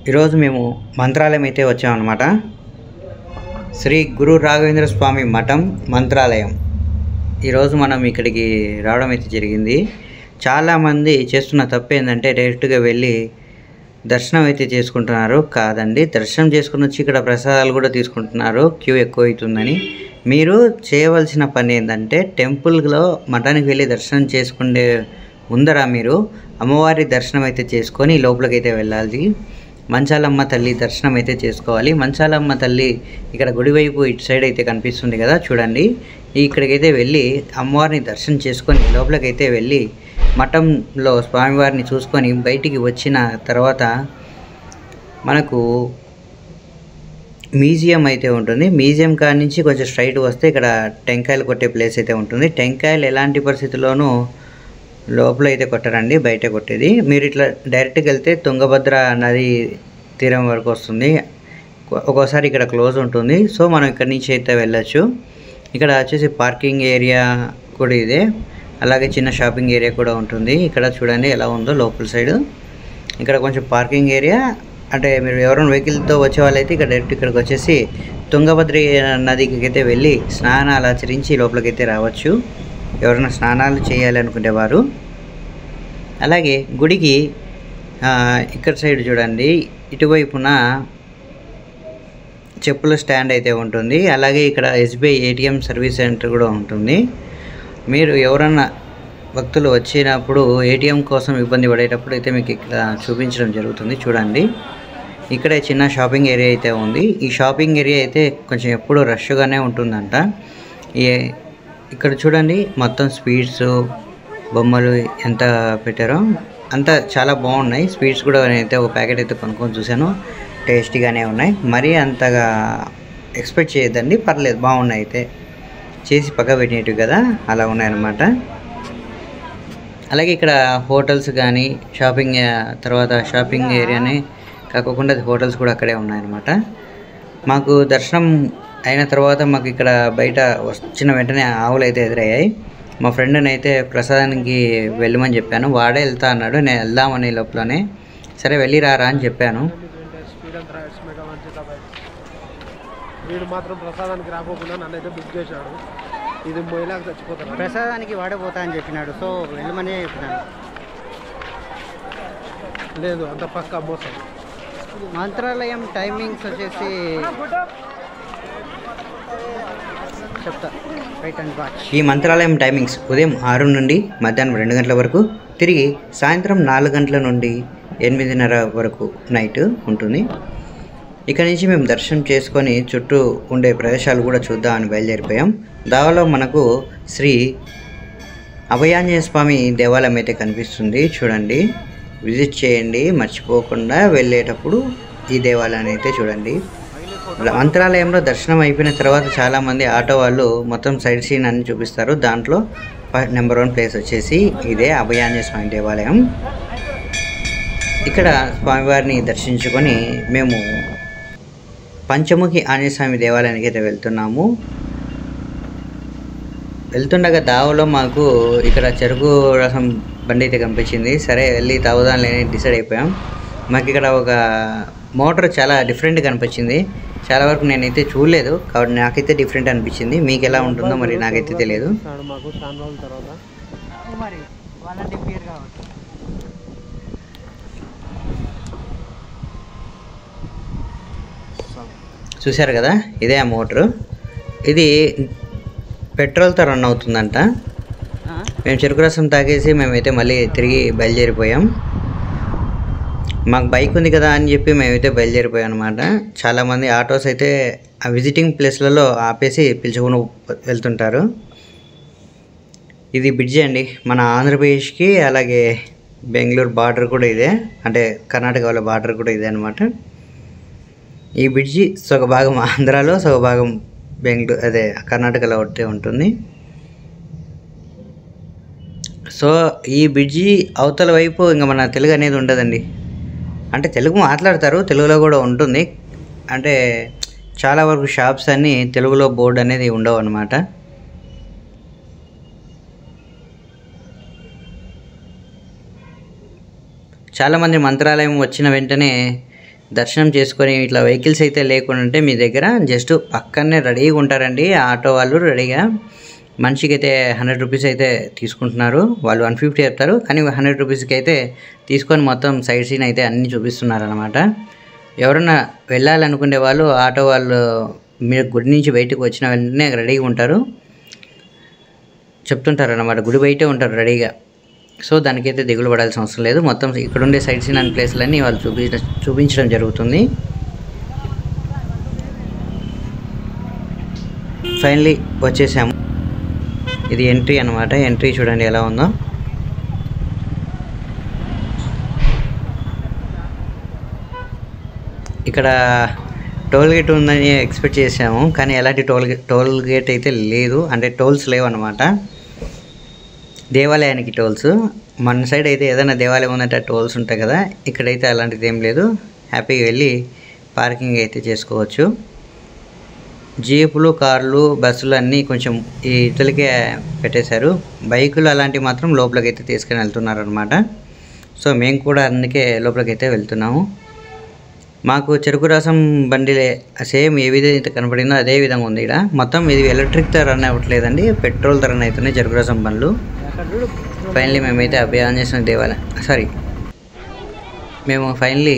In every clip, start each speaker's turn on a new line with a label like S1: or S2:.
S1: ఈరోజు మేము మంత్రాలయం అయితే వచ్చామన్నమాట. శ్రీ గురు రాఘవేంద్ర స్వామి మఠం మంత్రాలయం. ఈరోజు మనం ఇక్కడికి రావడం అయితే జరిగింది. చాలామంది చేస్తున్న తప్పు ఏంటంటే డైరెక్ట్గా వెళ్ళి దర్శనం అయితే చేసుకుంటున్నారు. కాదండి, దర్శనం చేసుకుని వచ్చి ఇక్కడ ప్రసాదాలు కూడా తీసుకుంటున్నారు. క్యూ ఎక్కువ అవుతుందని. మీరు చేయవలసిన పని ఏంటంటే టెంపుల్లో మఠానికి వెళ్ళి దర్శనం చేసుకునే ముందర మీరు అమ్మవారి దర్శనం అయితే చేసుకొని లోపలికైతే వెళ్ళాలి. మంచాలమ్మ తల్లి దర్శనం అయితే చేసుకోవాలి. మంచాలమ్మ తల్లి ఇక్కడ గుడివైపు ఇటు సైడ్ అయితే కనిపిస్తుంది కదా, చూడండి. ఇక్కడికైతే వెళ్ళి అమ్మవారిని దర్శనం చేసుకొని లోపలికైతే వెళ్ళి మఠంలో స్వామివారిని చూసుకొని బయటికి వచ్చిన తర్వాత మనకు మ్యూజియం అయితే ఉంటుంది. మ్యూజియం కాడి నుంచి కొంచెం స్ట్రైట్ వస్తే ఇక్కడ టెంకాయలు కొట్టే ప్లేస్ అయితే ఉంటుంది. టెంకాయలు ఎలాంటి పరిస్థితుల్లోనూ లోపల అయితే కొట్టరండి, బయట కొట్టేది. మీరు ఇట్లా డైరెక్ట్గా వెళ్తే తుంగభద్ర నది తీరం వరకు వస్తుంది. ఒక్కోసారి ఇక్కడ క్లోజ్ ఉంటుంది. సో మనం ఇక్కడి నుంచి అయితే వెళ్ళచ్చు. ఇక్కడ వచ్చేసి పార్కింగ్ ఏరియా కూడా ఇదే, అలాగే చిన్న షాపింగ్ ఏరియా కూడా ఉంటుంది. ఇక్కడ చూడండి ఎలా ఉందో లోపల సైడ్. ఇక్కడ కొంచెం పార్కింగ్ ఏరియా, అంటే మీరు ఎవరైనా వెహికల్తో వచ్చే వాళ్ళైతే ఇక్కడ డైరెక్ట్ ఇక్కడికి వచ్చేసి తుంగభద్ర నదికి అయితే వెళ్ళి స్నానాలు ఆచరించి లోపలికైతే రావచ్చు, ఎవరైనా స్నానాలు చేయాలి అనుకునేవారు. అలాగే గుడికి ఇక్కడ సైడ్ చూడండి, ఇటువైపున చెప్పుల స్టాండ్ అయితే ఉంటుంది. అలాగే ఇక్కడ ఎస్బీఐ ఏటీఎం సర్వీస్ సెంటర్ కూడా ఉంటుంది. మీరు ఎవరన్నా భక్తులు వచ్చినప్పుడు ఏటీఎం కోసం ఇబ్బంది పడేటప్పుడు అయితే మీకు ఇక్కడ చూపించడం జరుగుతుంది. చూడండి, ఇక్కడే చిన్న షాపింగ్ ఏరియా అయితే ఉంది. ఈ షాపింగ్ ఏరియా అయితే కొంచెం ఎప్పుడు రష్గానే ఉంటుందంట. ఇక్కడ చూడండి మొత్తం స్వీట్స్ బొమ్మలు ఎంత పెట్టారో అంతా చాలా బాగున్నాయి. స్వీట్స్ కూడా నేనైతే ఒక ప్యాకెట్ అయితే కొనుక్కొని చూశాను, టేస్టీగానే ఉన్నాయి. మరీ అంతగా ఎక్స్పెక్ట్ చేయొద్దండి, పర్లేదు, బాగున్నాయి. అయితే చేసి పక్క పెట్టినట్టు కదా అలా ఉన్నాయన్నమాట. అలాగే ఇక్కడ హోటల్స్ కానీ షాపింగ్ తర్వాత షాపింగ్ ఏరియానే కాకుండా హోటల్స్ కూడా అక్కడే ఉన్నాయన్నమాట. మాకు దర్శనం అయిన తర్వాత మాకు ఇక్కడ బయట వచ్చిన వెంటనే ఆవులు అయితే ఎదురయ్యాయి. మా ఫ్రెండ్ని అయితే ప్రసాదానికి వెళ్ళమని చెప్పాను, వాడే వెళ్తా అన్నాడు. నేను వెళ్దామని లోపలనే సరే వెళ్ళి రారా అని చెప్పాను.
S2: వీడు మాత్రం ప్రసాదానికి రాకపోకుండా నన్ను అయితే బుక్ చేశాడు. ఇది మొయిలాగా చచ్చిపోతాను,
S1: ప్రసాదానికి వాడే పోతా అని చెప్పినాడు. సో వెళ్ళమని చెప్పినాను.
S2: లేదు అంత పక్క మోసం.
S1: మంత్రాలయం టైమింగ్స్ వచ్చేసి చెప్తా, రైట్ అండ్ వాచ్. ఈ మంత్రాలయం టైమింగ్స్ ఉదయం 6 నుండి మధ్యాహ్నం 2 గంటల వరకు, తిరిగి సాయంత్రం 4 గంటల నుండి 8:30 వరకు నైట్ ఉంటుంది. ఇక్కడ నుంచి మేము దర్శనం చేసుకొని చుట్టూ ఉండే ప్రదేశాలు కూడా చూద్దామని బయలుదేరిపోయాం. దావలో మనకు శ్రీ అభయాంజనేయ స్వామి దేవాలయం అయితే కనిపిస్తుంది. చూడండి, విజిట్ చేయండి మర్చిపోకుండా. వెళ్ళేటప్పుడు ఈ దేవాలయాన్ని అయితే చూడండి. మంత్రాలయంలో దర్శనం అయిపోయిన తర్వాత చాలామంది ఆటో వాళ్ళు మొత్తం సైడ్ సీన్ అన్ని చూపిస్తారు. దాంట్లో నెంబర్ 1 ప్లేస్ వచ్చేసి ఇదే అభయాంజనేయ స్వామి దేవాలయం. ఇక్కడ స్వామివారిని దర్శించుకొని మేము పంచముఖి ఆంజనేయ స్వామి దేవాలయానికి అయితే వెళ్తున్నాము. వెళ్తుండగా దావలో మాకు ఇక్కడ చెరుకు రసం బండి అయితే కనిపించింది. సరే వెళ్ళి తాగుదాం లేని డిసైడ్ అయిపోయాం. మాకు ఇక్కడ ఒక మోటార్ చాలా డిఫరెంట్గా కనిపించింది. చాలా వరకు నేనైతే చూడలేదు కాబట్టి నాకైతే డిఫరెంట్ అనిపించింది. మీకు ఎలా ఉంటుందో మరి నాకైతే తెలియదు. చూశారు కదా, ఇదే ఆ మోటరు. ఇది పెట్రోల్తో రన్ అవుతుందంట. మేము చెరుకు రసం తాగేసి మేమైతే మళ్ళీ తిరిగి బయలుదేరిపోయాం. మాకు బైక్ ఉంది కదా అని చెప్పి మేమైతే బయలుదేరిపోయాం అనమాట. చాలామంది ఆటోస్ అయితే ఆ విజిటింగ్ ప్లేస్లలో ఆపేసి పిలుచుకొని వెళ్తుంటారు. ఇది బ్రిడ్జి అండి, మన ఆంధ్రప్రదేశ్కి అలాగే బెంగళూరు బార్డర్ కూడా ఇదే, అంటే కర్ణాటక వాళ్ళ బార్డర్ కూడా ఇదే అనమాట. ఈ బ్రిడ్జి సగ భాగం ఆంధ్రాలో, సగ భాగం బెంగళూరు అదే కర్ణాటకలో ఒకటే ఉంటుంది. సో ఈ బ్రిడ్జి అవతల వైపు ఇంకా మన తెలుగు అనేది ఉండదండి. అంటే తెలుగు మాట్లాడతారు, తెలుగులో కూడా ఉంటుంది. అంటే చాలా వరకు షాప్స్ అన్నీ తెలుగులో బోర్డు అనేది ఉండవు అన్నమాట. చాలామంది మంత్రాలయం వచ్చిన వెంటనే దర్శనం చేసుకొని ఇట్లా వెహికల్స్ అయితే లేకుండా ఉంటే మీ దగ్గర జస్ట్ పక్కనే రెడీగా ఉంటారండి ఆటో వాళ్ళు రెడీగా. మనిషికి అయితే 100 రూపీస్ అయితే తీసుకుంటున్నారు, వాళ్ళు 150 చెప్తారు కానీ 100 రూపీస్కి అయితే తీసుకొని మొత్తం సైడ్ సీన్ అయితే అన్నీ చూపిస్తున్నారు అనమాట. ఎవరన్నా వెళ్ళాలనుకునే వాళ్ళు ఆటో వాళ్ళు మీరు గుడి నుంచి బయటకు వచ్చిన వెంటనే రెడీగా ఉంటారు, చెప్తుంటారు అన్నమాట, గుడి బయటే ఉంటారు రెడీగా. సో దానికైతే దిగులు పడాల్సిన అవసరం లేదు. మొత్తం ఇక్కడ ఉండే సైడ్ సీన్ అండ్ ప్లేస్లన్నీ వాళ్ళు చూపించడం జరుగుతుంది. ఫైనలీ వచ్చేసాము. ఇది ఎంట్రీ అన్నమాట. ఎంట్రీ చూడండి ఎలా ఉందో. ఇక్కడ టోల్ గేట్ ఉందని ఎక్స్పెక్ట్ చేసాము కానీ ఎలాంటి టోల్ గేట్ అయితే లేదు, అంటే టోల్స్ లేవు అన్నమాట. దేవాలయానికి టోల్స్, మన సైడ్ అయితే ఏదైనా దేవాలయం ఉందంటే టోల్స్ ఉంటాయి కదా, ఇక్కడైతే అలాంటిది ఏం లేదు. హ్యాపీగా వెళ్ళి పార్కింగ్ అయితే చేసుకోవచ్చు. జీపులు, కార్లు, బస్సులు అన్నీ కొంచెం ఈ ఇతలకే పెట్టేశారు. బైకులు అలాంటివి మాత్రం లోపలికి అయితే తీసుకుని వెళ్తున్నారు అనమాట. సో మేము కూడా అందుకే లోపలికి అయితే వెళ్తున్నాము. మాకు చెరుకు రసం బండిలే సేమ్ ఏ విధంగా కనపడిందో అదే విధంగా ఉంది. ఇక్కడ మొత్తం ఇది ఎలక్ట్రిక్తో రన్ అవ్వట్లేదండి, పెట్రోల్తో రన్ అవుతున్నాయి చెరుకు రసం బండ్లు. ఫైనలీ మేమైతే ఆంజనేయ దేవాలయం మేము ఫైనలీ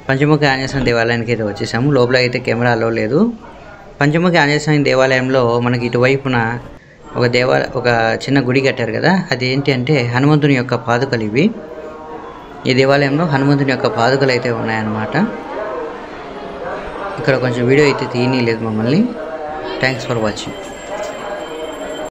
S1: పంచముఖి ఆంజనేయ స్వామి దేవాలయానికి అయితే వచ్చేసాము. లోపల అయితే కెమెరా అలో లేదు. పంచముఖి ఆంజనేయ స్వామి దేవాలయంలో మనకి ఇటువైపున ఒక చిన్న గుడి కట్టారు కదా, అది ఏంటి అంటే హనుమంతుని యొక్క పాదుకలు ఇవి. ఈ దేవాలయంలో హనుమంతుని యొక్క పాదుకలు అయితే ఉన్నాయన్నమాట. ఇక్కడ కొంచెం వీడియో అయితే తీయనీయలేదు మమ్మల్ని. Thanks for watching.